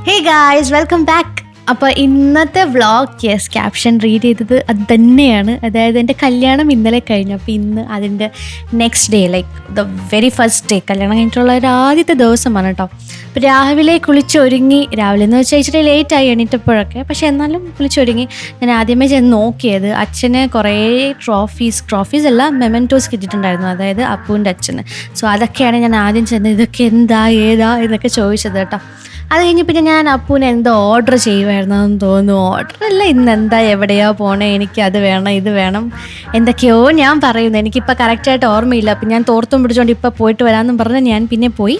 Hey guys, welcome back. അപ്പോൾ ഇന്നത്തെ vlog caption read ചെയ്തത് അത് തന്നെയാണ്. അതായത് എൻ്റെ കല്യാണം ഇന്നലെ കഴിഞ്ഞു. അപ്പോൾ ഇന്ന് അതിൻ്റെ next day, like the very first day, കല്യാണം കഴിഞ്ഞിട്ടുള്ള ഒരു ആദ്യത്തെ ദിവസമാണ് കേട്ടോ. അപ്പോൾ രാവിലെ കുളിച്ചൊരുങ്ങി, രാവിലെ എന്ന് വെച്ചാൽ ഇച്ചിരി ലേറ്റായി എണീറ്റപ്പോഴൊക്കെ, പക്ഷേ എന്നാലും കുളിച്ചൊരുങ്ങി ഞാൻ ആദ്യമേ ചെന്ന് നോക്കിയത് അച്ഛന് കുറേ ട്രോഫീസ് അല്ല, മെമൻറ്റോസ് കിട്ടിയിട്ടുണ്ടായിരുന്നു, അതായത് അപ്പൂൻ്റെ അച്ഛന്. സോ അതൊക്കെയാണ് ഞാൻ ആദ്യം ചെന്ന് ഇതൊക്കെ എന്താ ഏതാ എന്നൊക്കെ ചോദിച്ചത് കേട്ടോ. അത് കഴിഞ്ഞ് പിന്നെ ഞാൻ അപ്പൂനെ എന്തോ ഓർഡർ ചെയ്യുമായിരുന്നെന്ന് തോന്നുന്നു. ഓർഡറല്ല, ഇന്ന് എന്താ എവിടെയോ പോണേ, എനിക്ക് അത് വേണം ഇത് വേണം എന്തൊക്കെയോ ഞാൻ പറയുന്നു. എനിക്കിപ്പോൾ കറക്റ്റായിട്ട് ഓർമ്മയില്ല. അപ്പം ഞാൻ തോർത്തും പിടിച്ചുകൊണ്ട് ഇപ്പോൾ പോയിട്ട് വരാമെന്നും പറഞ്ഞ് ഞാൻ പിന്നെ പോയി.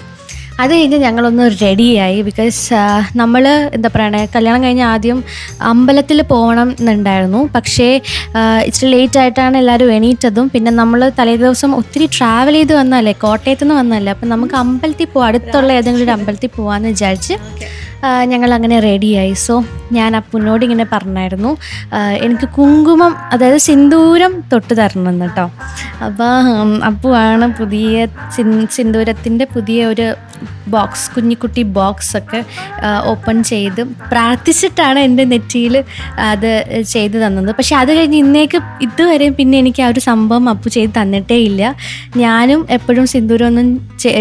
അത് കഴിഞ്ഞ് ഞങ്ങളൊന്ന് റെഡിയായി. ബിക്കോസ് നമ്മൾ എന്താ പറയണേ, കല്യാണം കഴിഞ്ഞ് ആദ്യം അമ്പലത്തിൽ പോകണം എന്നുണ്ടായിരുന്നു. പക്ഷേ ഇച്ചിരി ലേറ്റായിട്ടാണ് എല്ലാവരും എണീറ്റതും. പിന്നെ നമ്മൾ തലേ ദിവസം ഒത്തിരി ട്രാവൽ ചെയ്ത് വന്നല്ലേ, കോട്ടയത്തു നിന്ന് വന്നല്ലേ. അപ്പം നമുക്ക് അമ്പലത്തിൽ പോകാം, അടുത്തുള്ള ഏതെങ്കിലും ഒരു അമ്പലത്തിൽ പോകാമെന്ന് വിചാരിച്ച് ഞങ്ങളങ്ങനെ റെഡിയായി. സോ ഞാൻ അപ്പുനോട് ഇങ്ങനെ പറഞ്ഞായിരുന്നു, എനിക്ക് കുങ്കുമം, അതായത് സിന്ദൂരം തൊട്ട് തരണം കേട്ടോ. അപ്പോൾ അപ്പുവാണ് പുതിയ സിന്ദൂരത്തിൻ്റെ പുതിയ ഒരു ബോക്സ്, കുഞ്ഞിക്കുട്ടി ബോക്സൊക്കെ ഓപ്പൺ ചെയ്ത് പ്രാർത്ഥിച്ചിട്ടാണ് എൻ്റെ നെറ്റിയിൽ അത് ചെയ്ത് തന്നത്. പക്ഷെ അത് കഴിഞ്ഞ് ഇതുവരെയും പിന്നെ എനിക്ക് ആ ഒരു സംഭവം അപ്പു ചെയ്ത് തന്നിട്ടേ ഇല്ല. ഞാനും എപ്പോഴും സിന്ദൂരമൊന്നും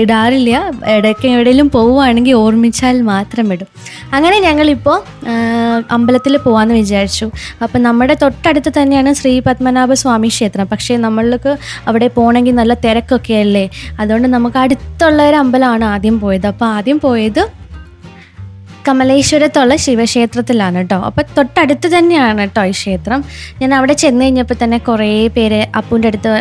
ഇടാറില്ല. ഇടയ്ക്ക് എവിടെയെങ്കിലും പോവുകയാണെങ്കിൽ ഓർമ്മിച്ചാൽ മാത്രം ഇടും. അങ്ങനെ ഞങ്ങളിപ്പോൾ അമ്പലത്തിൽ പോകാമെന്ന് വിചാരിച്ചു. അപ്പം നമ്മുടെ തൊട്ടടുത്ത് തന്നെയാണ് ശ്രീ പത്മനാഭ സ്വാമി ക്ഷേത്രം. പക്ഷേ നമ്മൾക്ക് അവിടെ പോകണമെങ്കിൽ നല്ല തിരക്കൊക്കെ അല്ലേ, അതുകൊണ്ട് നമുക്ക് അടുത്തുള്ള ഒരു അമ്പലമാണ് ആദ്യം പോയത്. അപ്പോൾ ആദ്യം പോയത് കമലേശ്വരത്തുള്ള ശിവക്ഷേത്രത്തിലാണ് കേട്ടോ. അപ്പോൾ തൊട്ടടുത്ത് തന്നെയാണ് കേട്ടോ ഈ ക്ഷേത്രം. ഞാൻ അവിടെ ചെന്ന് കഴിഞ്ഞപ്പോൾ തന്നെ കുറേ പേര് അപ്പൂൻ്റെ അടുത്ത്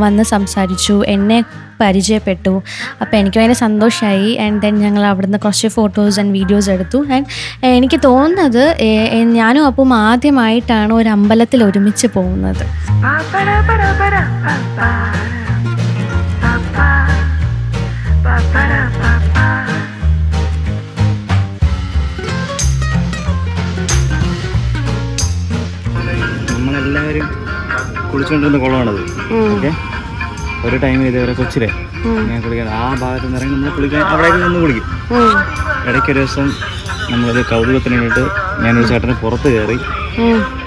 വന്ന് സംസാരിച്ചു, എന്നെ പരിചയപ്പെട്ടു. അപ്പോൾ എനിക്ക് ഭയങ്കര സന്തോഷമായി. ആൻഡ് ദെൻ ഞങ്ങൾ അവിടുന്ന് കുറച്ച് ഫോട്ടോസ് ആൻഡ് വീഡിയോസ് എടുത്തു. ആൻഡ് എനിക്ക് തോന്നുന്നത് ഞാനും അപ്പും ആദ്യമായിട്ടാണ് ഒരു അമ്പലത്തിൽ ഒരുമിച്ച് പോകുന്നത്. നമ്മളെല്ലാവരും കുളിച്ചുകൊണ്ടിരുന്ന കുളമാണത്. ഓക്കെ, ഒരു ടൈമിൽ ഇതേവരെ കൊച്ചിലെ ഞാൻ കുളിക്കാൻ ആ ഭാഗത്ത് നിന്ന് ഇറങ്ങി നമ്മൾ കുളിക്കാൻ അവിടെ നിന്ന് കുളിക്കും. ഇടയ്ക്കൊരു ദിവസം നമ്മളത് കൗതുകത്തിന് വേണ്ടിയിട്ട് ഞാനൊരു ചേട്ടനെ പുറത്ത് കയറി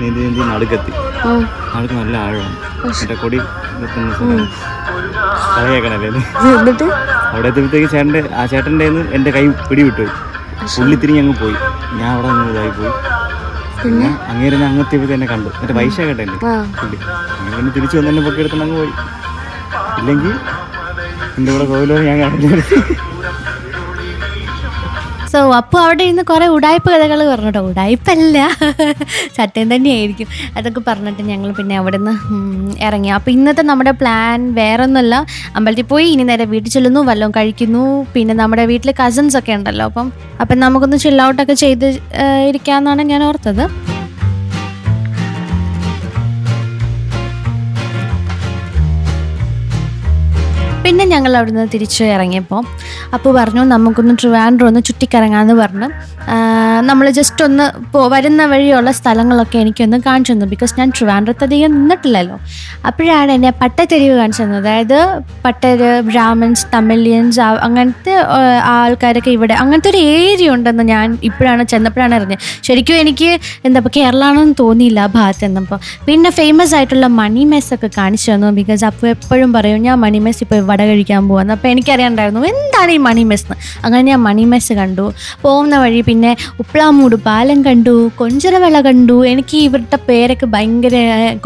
നീന്തി നടുക്ക് നല്ല ആഴമാണ്. എൻ്റെ കൊടി കളയാക്കണല്ലേ. അവിടെ എത്തിയപ്പോഴത്തേക്ക് ആ ചേട്ടൻ്റെ എൻ്റെ കൈ പിടിവിട്ടു, പുള്ളി തിരിഞ്ഞ് അങ്ങ് പോയി. ഞാൻ അവിടെ നിന്ന് ഇതായി പോയി. പിന്നെ അങ്ങേരെ അങ്ങെത്തിയപ്പോൾ തന്നെ കണ്ടു, മറ്റേ പൈസ കേട്ടല്ലേ പുള്ളി. അങ്ങനെ പിന്നെ തിരിച്ചു വന്നെ പൊക്കി എടുത്തോണ്ട് അങ്ങ് പോയി. ഇല്ലെങ്കിൽ എൻ്റെ കൂടെ കോവിലോ ഞാൻ കാണില്ല. സോ അപ്പോൾ അവിടെ ഇരുന്ന് കുറേ ഉടായ്പ കഥകൾ പറഞ്ഞിട്ടോ. ഉടായ്പല്ല, സത്യം തന്നെയായിരിക്കും. അതൊക്കെ പറഞ്ഞിട്ട് ഞങ്ങൾ പിന്നെ അവിടെ നിന്ന് ഇറങ്ങി. അപ്പോൾ ഇന്നത്തെ നമ്മുടെ പ്ലാൻ വേറെ ഒന്നുമല്ല, അമ്പലത്തിൽ പോയി ഇനി നേരെ വീട്ടിൽ ചെല്ലുന്നു, വല്ലതും കഴിക്കുന്നു. പിന്നെ നമ്മുടെ വീട്ടിൽ കസിൻസ് ഒക്കെ ഉണ്ടല്ലോ, അപ്പം നമുക്കൊന്ന് ചിൽ ഔട്ടൊക്കെ ചെയ്ത് ഇരിക്കാമെന്നാണ് ഞാൻ ഓർത്തത്. പിന്നെ ഞങ്ങൾ അവിടുന്ന് തിരിച്ച് ഇറങ്ങിയപ്പോൾ അപ്പോൾ പറഞ്ഞു നമുക്കൊന്ന് ട്രിവാൻഡ്രം ഒന്ന് ചുറ്റിക്കറങ്ങാമെന്ന് പറഞ്ഞു. നമ്മൾ ജസ്റ്റ് ഒന്ന് വരുന്ന വഴിയുള്ള സ്ഥലങ്ങളൊക്കെ എനിക്കൊന്ന് കാണിച്ചു തന്നു. ബിക്കോസ് ഞാൻ ട്രിവാൻഡ്രത്ത് അധികം നിന്നിട്ടില്ലല്ലോ. അപ്പോഴാണ് എന്നെ പട്ടത്തെരുവ് കാണിച്ചു തന്നത്. അതായത് പട്ടര്, ബ്രാഹ്മിൻസ്, തമിഴിയൻസ്, അങ്ങനത്തെ ആൾക്കാരൊക്കെ ഇവിടെ, അങ്ങനത്തെ ഒരു ഏരിയ ഉണ്ടെന്ന് ഞാൻ ഇപ്പോഴാണ് ചെന്നപ്പോഴാണ് അറിഞ്ഞത്. ശരിക്കും എനിക്ക് കേരള ആണെന്ന് തോന്നിയില്ല ആ ഭാഗത്ത് ചെന്നപ്പോൾ. പിന്നെ ഫേമസ് ആയിട്ടുള്ള മണി മെസ്സൊക്കെ കാണിച്ചു തന്നു. ബിക്കോസ് അപ്പോൾ എപ്പോഴും പറയും ഞാൻ മണി മെസ് ഇപ്പോൾ വട കഴിക്കാൻ പോകുന്നത്. അപ്പോൾ എനിക്കറിയാണ്ടായിരുന്നു എന്താണ് ഈ മണി മെസ്സ്. അങ്ങനെ ഞാൻ മണി മെസ്സ് കണ്ടു. പോകുന്ന വഴി പിന്നെ ഉപ്പളാമൂട് പാലം കണ്ടു, കൊഞ്ചരവള കണ്ടു. എനിക്ക് ഇവരുടെ പേരൊക്കെ ഭയങ്കര,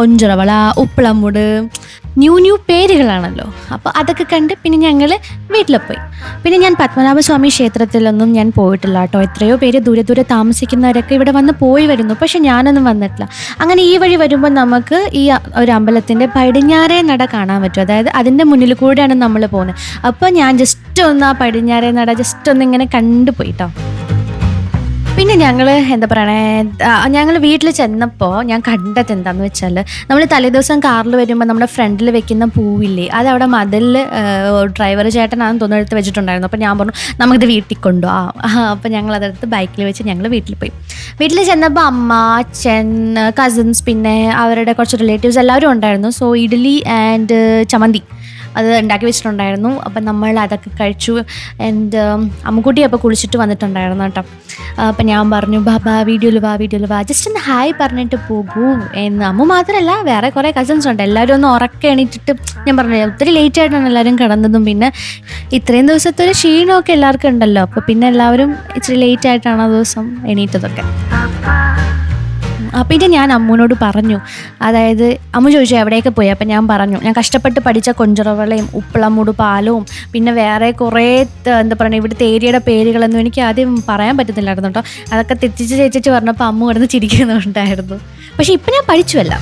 കൊഞ്ചരവള, ഉപ്പളാമൂട്, ന്യൂ പേരുകളാണല്ലോ. അപ്പോൾ അതൊക്കെ കണ്ട് പിന്നെ ഞങ്ങൾ വീട്ടിൽ പോയി. പിന്നെ ഞാൻ പത്മനാഭസ്വാമി ക്ഷേത്രത്തിലൊന്നും ഞാൻ പോയിട്ടില്ല കേട്ടോ. എത്രയോ പേര് ദൂരെ താമസിക്കുന്നവരൊക്കെ ഇവിടെ വന്ന് പോയി വരുന്നു, പക്ഷെ ഞാനൊന്നും വന്നിട്ടില്ല. അങ്ങനെ ഈ വഴി വരുമ്പോൾ നമുക്ക് ഈ ഒരു അമ്പലത്തിൻ്റെ പടിഞ്ഞാറേ നട കാണാൻ പറ്റും. അതായത് അതിൻ്റെ മുന്നിൽ കൂടെയാണ് നമ്മൾ പോകുന്നത്. അപ്പോൾ ഞാൻ ജസ്റ്റ് ഒന്ന് ആ പടിഞ്ഞാറേ നട ജസ്റ്റ് ഒന്ന് ഇങ്ങനെ കണ്ടുപോയിട്ടോ. പിന്നെ ഞങ്ങൾ എന്താ പറയണേ, ഞങ്ങൾ വീട്ടിൽ ചെന്നപ്പോൾ ഞാൻ കണ്ടത് എന്താണെന്ന് വെച്ചാൽ, നമ്മൾ തലേദിവസം കാറിൽ വരുമ്പോൾ നമ്മുടെ ഫ്രണ്ടിൽ വെക്കുന്ന പൂവില്ലേ, അതവിടെ മതിലിൽ ഡ്രൈവർ ചേട്ടനാണെന്ന് തോന്നുന്നു എടുത്ത് വെച്ചിട്ടുണ്ടായിരുന്നു. അപ്പോൾ ഞാൻ പറഞ്ഞു നമുക്കിത് വീട്ടിൽ കൊണ്ടുപോകാം. അപ്പോൾ ഞങ്ങളതെടുത്ത് ബൈക്കിൽ വെച്ച് ഞങ്ങൾ വീട്ടിൽ പോയി. വീട്ടിൽ ചെന്നപ്പോൾ അമ്മ, അച്ഛൻ, കസിൻസ്, പിന്നെ അവരുടെ കുറച്ച് റിലേറ്റീവ്സ് എല്ലാവരും ഉണ്ടായിരുന്നു. സോ ഇഡ്ഡലി ആൻഡ് ചമ്മന്തി അത് ഉണ്ടാക്കി വെച്ചിട്ടുണ്ടായിരുന്നു. അപ്പം നമ്മൾ അതൊക്കെ കഴിച്ചു. ആൻഡ് അമ്മുക്കുട്ടി അപ്പോൾ കുളിച്ചിട്ട് വന്നിട്ടുണ്ടായിരുന്നു കേട്ടോ. അപ്പം ഞാൻ പറഞ്ഞു ബാബാ വീഡിയോയിൽ വാ ജസ്റ്റ് ഒന്ന് ഹായ് പറഞ്ഞിട്ട് പോകൂ എന്ന്. അമ്മ മാത്രമല്ല വേറെ കുറേ കസിൻസ് ഉണ്ട്. എല്ലാവരും ഒന്ന് ഉറക്കെ എണീറ്റിട്ട് ഞാൻ പറഞ്ഞു ഒത്തിരി ലേറ്റ് ആയിട്ടാണ് എല്ലാവരും കിടന്നതും. പിന്നെ ഇത്രയും ദിവസത്തെ ഒരു ക്ഷീണമൊക്കെ എല്ലാവർക്കും ഉണ്ടല്ലോ. അപ്പോൾ പിന്നെ എല്ലാവരും ഇച്ചിരി ലേറ്റ് ആയിട്ടാണ് ആ ദിവസം എണീറ്റതൊക്കെ. പിന്നെ ഞാൻ അമ്മൂനോട് പറഞ്ഞു, അതായത് അമ്മ ചോദിച്ചു എവിടെയൊക്കെ പോയി. അപ്പം ഞാൻ പറഞ്ഞു ഞാൻ കഷ്ടപ്പെട്ട് പഠിച്ച കൊഞ്ചറവളയും ഉപ്പളമൂട് പാലവും പിന്നെ വേറെ കുറേ എന്താ പറയുക ഇവിടുത്തെ ഏരിയയുടെ പേരുകളൊന്നും എനിക്ക് ആദ്യം പറയാൻ പറ്റുന്നില്ലായിരുന്നു കേട്ടോ. അതൊക്കെ തെറ്റിച്ച് പറഞ്ഞപ്പോൾ അമ്മ കിടന്ന് ചിരിക്കുന്നുണ്ടായിരുന്നു. പക്ഷെ ഇപ്പം ഞാൻ പഠിച്ചുവല്ല.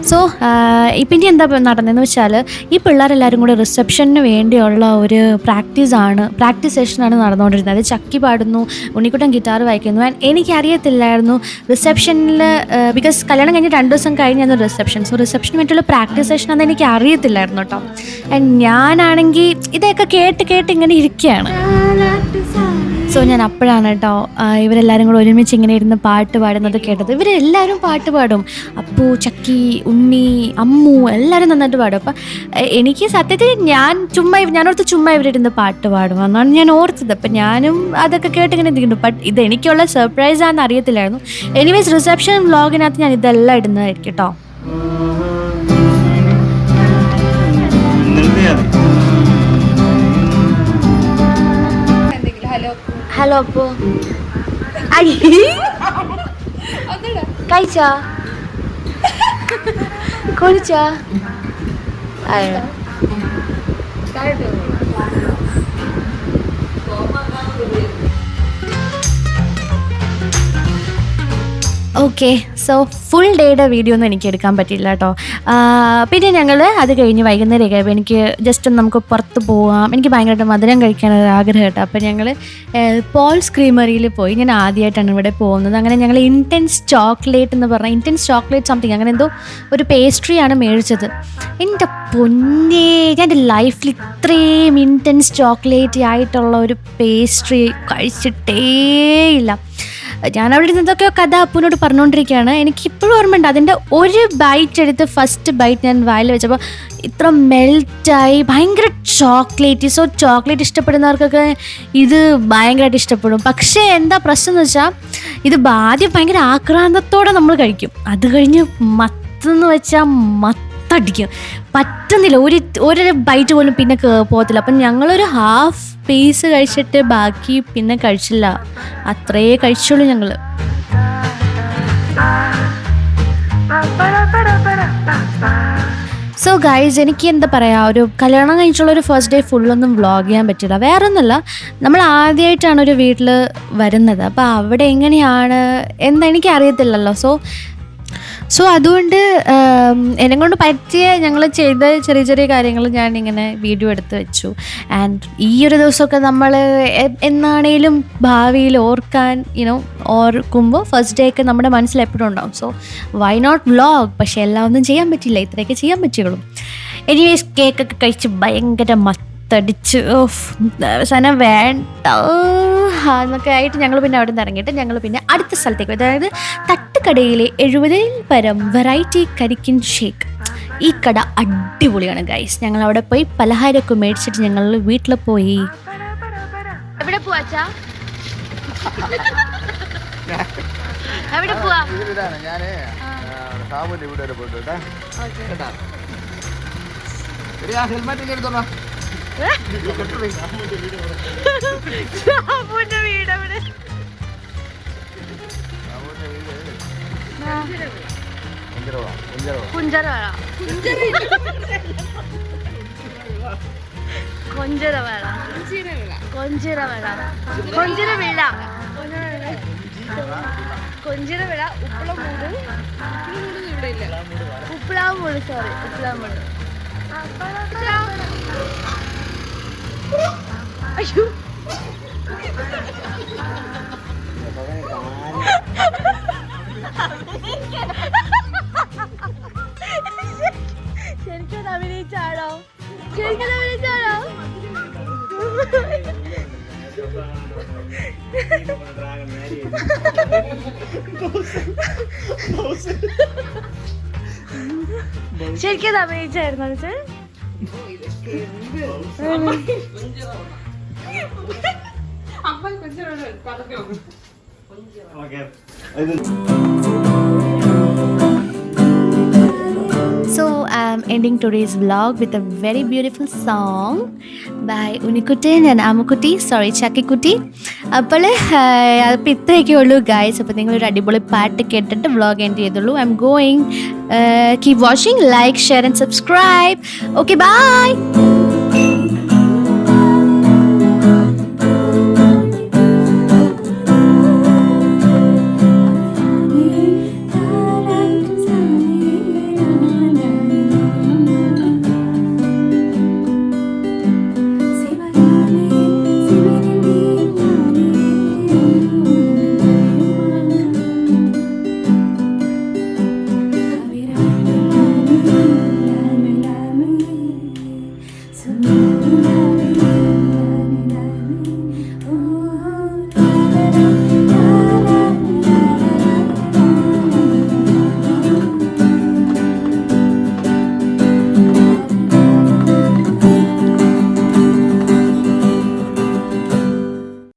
സോ ഇപ്പം ഇനി എന്താ നടന്നതെന്ന് വെച്ചാൽ ഈ പിള്ളേരെല്ലാവരും കൂടി റിസപ്ഷന് വേണ്ടിയുള്ള ഒരു പ്രാക്ടീസ് സെഷനാണ് നടന്നുകൊണ്ടിരുന്നത്. അത് ചക്കി പാടുന്നു, ഉണ്ണിക്കുട്ടൻ ഗിറ്റാർ വായിക്കുന്നു. ആൻഡ് എനിക്കറിയത്തില്ലായിരുന്നു റിസപ്ഷനിൽ, ബിക്കോസ് കല്യാണം കഴിഞ്ഞ് 2 ദിവസം കഴിഞ്ഞായിരുന്നു റിസപ്ഷൻ. സോ റിസപ്ഷന് വേണ്ടിയുള്ള പ്രാക്ടീസ് സെഷനാണെന്ന് എനിക്ക് അറിയത്തില്ലായിരുന്നു കേട്ടോ. ആൻഡ് ഞാനാണെങ്കിൽ ഇതൊക്കെ കേട്ട് ഇങ്ങനെ ഇരിക്കുകയാണ്. സോ ഞാൻ അപ്പോഴാണ് കേട്ടോ ഇവരെല്ലാവരും കൂടെ ഒരുമിച്ച് ഇങ്ങനെ ഇരുന്ന് പാട്ട് പാടുന്നത് കേട്ടത്. ഇവരെല്ലാവരും പാട്ട് പാടും. അപ്പു, ചക്കി, ഉണ്ണി, അമ്മു എല്ലാവരും നന്നായിട്ട് പാടും. അപ്പം എനിക്ക് സത്യത്തിൽ ഞാനോർത്ത് ചുമ്മാ ഇവരിരുന്ന് പാട്ട് പാടും എന്നാണ് ഞാൻ ഓർത്തത്. അപ്പം ഞാനും അതൊക്കെ കേട്ടിങ്ങനെ ഇരിക്കുന്നു. ബട്ട് ഇത് എനിക്കുള്ള സർപ്രൈസാണെന്ന് അറിയത്തില്ലായിരുന്നു. എനിവേസ് റിസപ്ഷൻ വ്ളോഗിനകത്ത് ഞാൻ ഇതെല്ലാം ഇടുന്നതായിരിക്കും കേട്ടോ. ഹലോ അപ്പു, കഴിച്ചാ കുളിച്ചാ? ഓക്കെ, സോ ഫുൾ ഡേയുടെ വീഡിയോ ഒന്നും എനിക്ക് എടുക്കാൻ പറ്റില്ല കേട്ടോ. പിന്നെ ഞങ്ങൾ അത് കഴിഞ്ഞ് വൈകുന്നേരമൊക്കെ ആയപ്പോൾ എനിക്ക് ജസ്റ്റ് ഒന്ന് നമുക്ക് പുറത്ത് പോകാം, എനിക്ക് ഭയങ്കരമായിട്ട് മധുരം കഴിക്കാനൊരു ആഗ്രഹം കേട്ടോ. അപ്പോൾ ഞങ്ങൾ പോൾസ് ക്രീമറിയിൽ പോയി. ഞാൻ ആദ്യമായിട്ടാണ് ഇവിടെ പോകുന്നത്. അങ്ങനെ ഞങ്ങൾ ഇൻറ്റൻസ് ചോക്ലേറ്റ് എന്ന് പറഞ്ഞാൽ ഇൻറ്റൻസ് ചോക്ലേറ്റ് സംതിങ് അങ്ങനെ എന്തോ ഒരു പേസ്ട്രിയാണ് മേടിച്ചത്. എൻ്റെ പൊന്നേ, ഞാൻ എൻ്റെ ലൈഫിൽ ഇത്രയും ഇൻറ്റൻസ് ചോക്ലേറ്റ് ആയിട്ടുള്ള ഒരു പേസ്ട്രി കഴിച്ചിട്ടേയില്ല. ഞാനവിടെ ഇരുന്നതൊക്കെ കഥ അപ്പൂനോട് പറഞ്ഞുകൊണ്ടിരിക്കുകയാണ്. എനിക്കിപ്പോഴും ഓർമ്മയുണ്ട് അതിൻ്റെ ഒരു ബൈറ്റ് എടുത്ത് ഫസ്റ്റ് ബൈറ്റ് ഞാൻ വായിൽ വെച്ചപ്പോൾ ഇത്ര മെൽറ്റായി, ഭയങ്കര ചോക്ലേറ്റ്. സോ ചോക്ലേറ്റ് ഇഷ്ടപ്പെടുന്നവർക്കൊക്കെ ഇത് ഭയങ്കരമായിട്ട് ഇഷ്ടപ്പെടും. പക്ഷേ എന്താ പ്രശ്നം എന്ന് വെച്ചാൽ ഇത് ആദ്യം ഭയങ്കര ആക്രാന്തത്തോടെ നമ്മൾ കഴിക്കും. അത് കഴിഞ്ഞ് മത്തെന്ന് വെച്ചാൽ മത്തടിക്കും, പറ്റുന്നില്ല. ഒരു ബൈറ്റ് പോലും പിന്നെ പോകത്തില്ല. അപ്പം ഞങ്ങളൊരു ഹാഫ് പീസ് കഴിച്ചിട്ട് ബാക്കി പിന്നെ കഴിച്ചില്ല. അത്രേ കഴിച്ചുള്ളൂ ഞങ്ങൾ. സോ ഗൈസ്, എനിക്ക് എന്താ പറയുക, ഒരു കല്യാണം കഴിഞ്ഞിട്ടുള്ളൊരു ഫസ്റ്റ് ഡേ ഫുള്ളൊന്നും വ്ളോഗ് ചെയ്യാൻ പറ്റില്ല. വേറെ ഒന്നുമല്ല, നമ്മൾ ആദ്യമായിട്ടാണ് ഒരു വീട്ടിൽ വരുന്നത്. അപ്പോൾ അവിടെ എങ്ങനെയാണ് എന്താ എനിക്കറിയത്തില്ലല്ലോ. സോ അതുകൊണ്ട് എന്നെ കൊണ്ട് പറ്റിയ ഞങ്ങൾ ചെയ്ത ചെറിയ ചെറിയ കാര്യങ്ങൾ ഞാനിങ്ങനെ വീഡിയോ എടുത്ത് വെച്ചു. ആൻഡ് ഈ ഒരു ദിവസമൊക്കെ നമ്മൾ എന്നാണേലും ഭാവിയിൽ ഓർക്കാൻ ഓർക്കുമ്പോൾ ഫസ്റ്റ് ഡേ ഒക്കെ നമ്മുടെ മനസ്സിൽ എപ്പോഴും ഉണ്ടാവും. So why not vlog? പക്ഷേ എല്ലാം ഒന്നും ചെയ്യാൻ പറ്റില്ല, ഇത്രയൊക്കെ ചെയ്യാൻ പറ്റുള്ളൂ. എനിവേസ് കേക്കൊക്കെ കഴിച്ച് ഭയങ്കര തടിച്ച് സാധനം വേണ്ട എന്നൊക്കെ ആയിട്ട് ഞങ്ങൾ പിന്നെ അവിടെ നിന്ന് ഇറങ്ങിയിട്ട് ഞങ്ങൾ പിന്നെ അടുത്ത സ്ഥലത്തേക്ക്, അതായത് തട്ടുകടയിലെ 70 പരം വെറൈറ്റി കരിക്കിൻ ഷേക്ക്. ഈ കട അടിപൊളിയാണ് ഗൈസ്. ഞങ്ങൾ അവിടെ പോയി പലഹാരമൊക്കെ മേടിച്ചിട്ട് ഞങ്ങൾ വീട്ടിൽ പോയി. എവിടെ പോവാച്ചാ? എവിടെ പോവാ? കൊഞ്ചിരവിള ഉപ്പളാമൂട് സോറി ഉപ്പളാമൂട്. അയ്യോ, ശരിക്കും അഭിനയിച്ചാണോ? ശരിക്കും അത് അഭിനയിച്ചായിരുന്നു വെച്ചാൽ So I'm ending today's vlog with a very beautiful song by Unikutin and Amukuti, sorry Chakikuti. അപ്പോൾ അതിപ്പോൾ ഇത്രയൊക്കെ ഉള്ളൂ ഗൈസ്. അപ്പോൾ നിങ്ങളൊരു അടിപൊളി പാട്ട് കേട്ടിട്ട് വ്ളോഗ് എൻഡ് ചെയ്തുള്ളൂ. I'm going. Keep watching, like, share and subscribe. Okay, by.